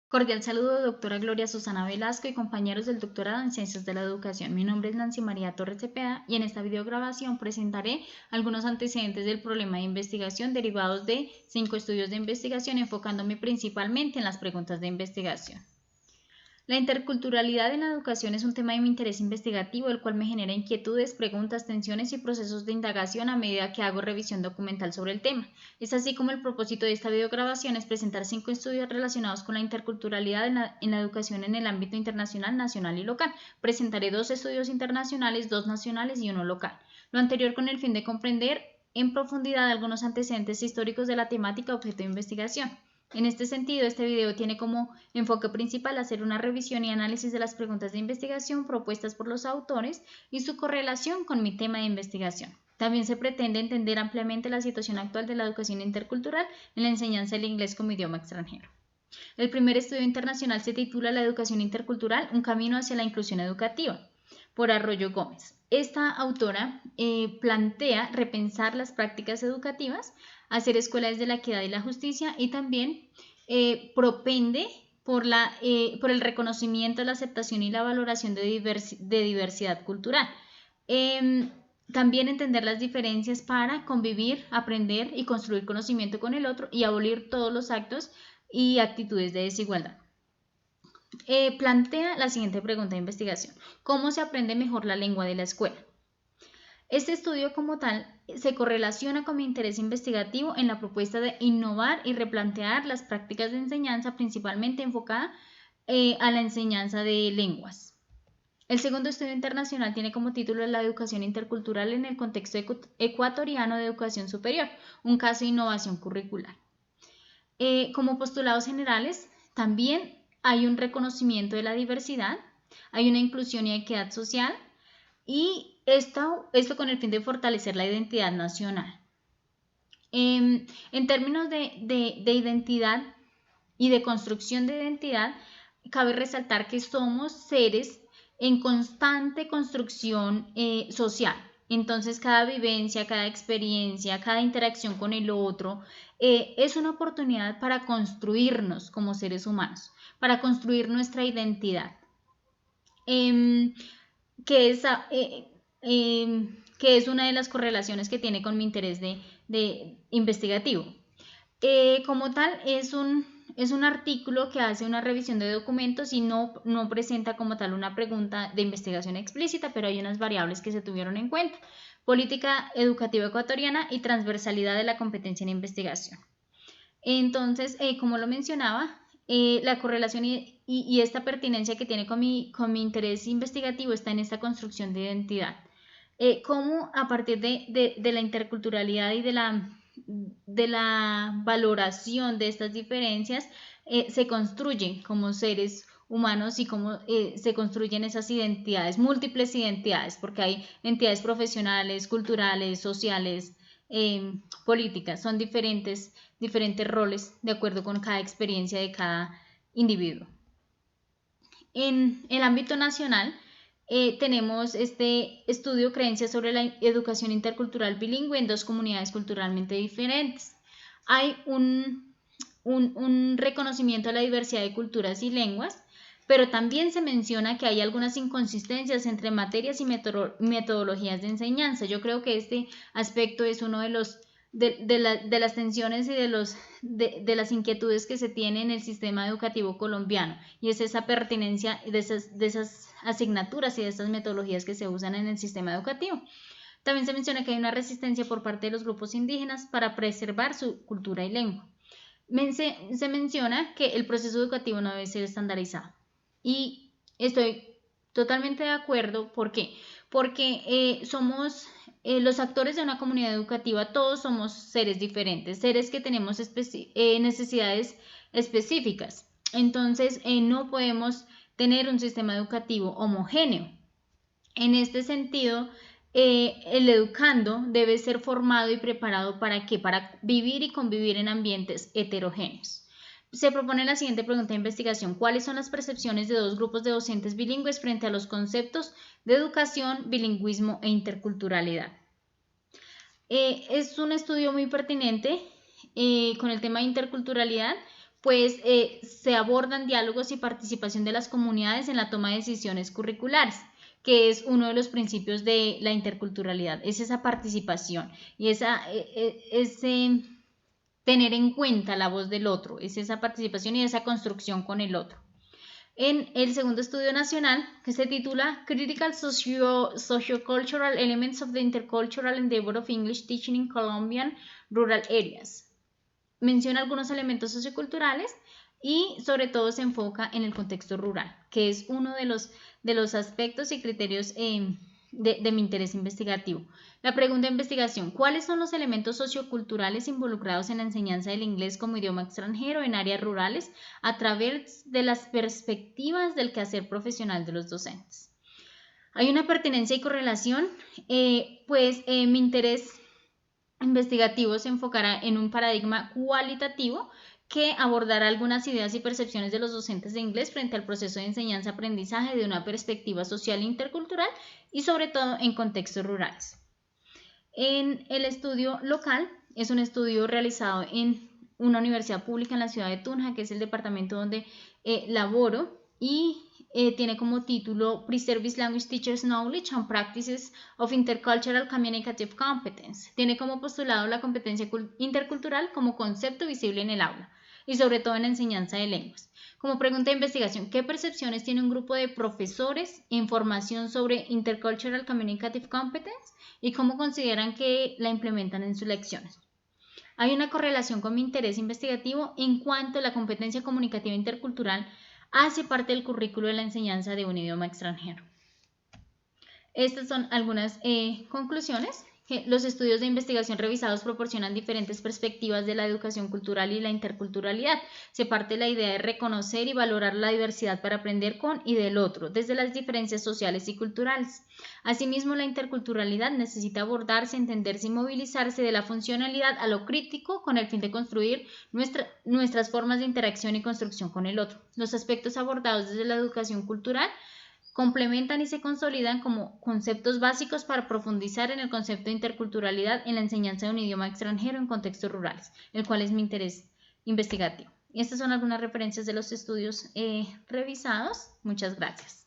Cordial saludo, doctora Gloria Susana Velasco y compañeros del doctorado en Ciencias de la Educación. Mi nombre es Nancy María Torres Cepeda y en esta videograbación presentaré algunos antecedentes del problema de investigación derivados de 5 estudios de investigación, enfocándome principalmente en las preguntas de investigación. La interculturalidad en la educación es un tema de mi interés investigativo, el cual me genera inquietudes, preguntas, tensiones y procesos de indagación a medida que hago revisión documental sobre el tema. Es así como el propósito de esta videograbación es presentar 5 estudios relacionados con la interculturalidad en la educación en el ámbito internacional, nacional y local. Presentaré 2 estudios internacionales, 2 nacionales y 1 local. Lo anterior con el fin de comprender en profundidad algunos antecedentes históricos de la temática objeto de investigación. En este sentido, este video tiene como enfoque principal hacer una revisión y análisis de las preguntas de investigación propuestas por los autores y su correlación con mi tema de investigación. También se pretende entender ampliamente la situación actual de la educación intercultural en la enseñanza del inglés como idioma extranjero. El primer estudio internacional se titula La educación intercultural, un camino hacia la inclusión educativa, por Arroyo Gómez. Esta autora plantea repensar las prácticas educativas, hacer escuelas de la equidad y la justicia y también propende por el reconocimiento, la aceptación y la valoración de diversidad cultural. También entender las diferencias para convivir, aprender y construir conocimiento con el otro y abolir todos los actos y actitudes de desigualdad. Plantea la siguiente pregunta de investigación: ¿cómo se aprende mejor la lengua de la escuela? Este estudio como tal se correlaciona con mi interés investigativo en la propuesta de innovar y replantear las prácticas de enseñanza, principalmente enfocada a la enseñanza de lenguas. El segundo estudio internacional tiene como título La educación intercultural en el contexto ecuatoriano de educación superior, un caso de innovación curricular. Como postulados generales, también hay un reconocimiento de la diversidad, hay una inclusión y equidad social, y esto con el fin de fortalecer la identidad nacional. En términos de identidad y de construcción de identidad, cabe resaltar que somos seres en constante construcción social. Entonces, cada vivencia, cada experiencia, cada interacción con el otro es una oportunidad para construirnos como seres humanos, para construir nuestra identidad. Que es una de las correlaciones que tiene con mi interés de investigativo. Como tal, es un artículo que hace una revisión de documentos y no presenta como tal una pregunta de investigación explícita, pero hay unas variables que se tuvieron en cuenta: política educativa ecuatoriana y transversalidad de la competencia en investigación. Entonces, como lo mencionaba, la correlación y esta pertinencia que tiene con mi interés investigativo está en esta construcción de identidad. Cómo a partir de la interculturalidad y de la valoración de estas diferencias se construyen como seres humanos y cómo se construyen esas identidades, múltiples identidades, porque hay entidades profesionales, culturales, sociales, políticas, son diferentes roles de acuerdo con cada experiencia de cada individuo. En el ámbito nacional, tenemos este estudio Creencias sobre la educación intercultural bilingüe en 2 comunidades culturalmente diferentes. Hay un reconocimiento a la diversidad de culturas y lenguas, pero también se menciona que hay algunas inconsistencias entre materias y metodologías de enseñanza. Yo creo que este aspecto es uno de las tensiones y de las inquietudes que se tiene en el sistema educativo colombiano, y es esa pertinencia de esas asignaturas y de estas metodologías que se usan en el sistema educativo. También se menciona que hay una resistencia por parte de los grupos indígenas para preservar su cultura y lengua. Se menciona que el proceso educativo no debe ser estandarizado, y estoy totalmente de acuerdo. ¿Por qué? Porque somos los actores de una comunidad educativa, todos somos seres diferentes, seres que tenemos necesidades específicas. Entonces, no podemos tener un sistema educativo homogéneo. En este sentido, el educando debe ser formado y preparado ¿para qué? Para vivir y convivir en ambientes heterogéneos. Se propone la siguiente pregunta de investigación: ¿cuáles son las percepciones de 2 grupos de docentes bilingües frente a los conceptos de educación, bilingüismo e interculturalidad? Es un estudio muy pertinente con el tema de interculturalidad, pues se abordan diálogos y participación de las comunidades en la toma de decisiones curriculares, que es uno de los principios de la interculturalidad, es esa participación y ese tener en cuenta la voz del otro, es esa participación y esa construcción con el otro. En el segundo estudio nacional, que se titula Critical Sociocultural Elements of the Intercultural Endeavor of English Teaching in Colombian Rural Areas, menciona algunos elementos socioculturales y sobre todo se enfoca en el contexto rural, que es uno de los aspectos y criterios de mi interés investigativo. La pregunta de investigación: ¿cuáles son los elementos socioculturales involucrados en la enseñanza del inglés como idioma extranjero en áreas rurales a través de las perspectivas del quehacer profesional de los docentes? Hay una pertinencia y correlación, mi interés investigativo se enfocará en un paradigma cualitativo que abordará algunas ideas y percepciones de los docentes de inglés frente al proceso de enseñanza-aprendizaje de una perspectiva social e intercultural y sobre todo en contextos rurales. En el estudio local es un estudio realizado en una universidad pública en la ciudad de Tunja, que es el departamento donde laboro, y tiene como título Preserve Language Teachers Knowledge and Practices of Intercultural Communicative Competence. Tiene como postulado la competencia intercultural como concepto visible en el aula y sobre todo en la enseñanza de lenguas. Como pregunta de investigación: ¿qué percepciones tiene un grupo de profesores en formación sobre Intercultural Communicative Competence y cómo consideran que la implementan en sus lecciones? Hay una correlación con mi interés investigativo en cuanto a la competencia comunicativa intercultural hace parte del currículo de la enseñanza de un idioma extranjero. Estas son algunas conclusiones. Los estudios de investigación revisados proporcionan diferentes perspectivas de la educación cultural y la interculturalidad. Se parte de la idea de reconocer y valorar la diversidad para aprender con y del otro, desde las diferencias sociales y culturales. Asimismo, la interculturalidad necesita abordarse, entenderse y movilizarse de la funcionalidad a lo crítico con el fin de construir nuestras formas de interacción y construcción con el otro. Los aspectos abordados desde la educación cultural complementan y se consolidan como conceptos básicos para profundizar en el concepto de interculturalidad en la enseñanza de un idioma extranjero en contextos rurales, el cual es mi interés investigativo. Y estas son algunas referencias de los estudios revisados. Muchas gracias.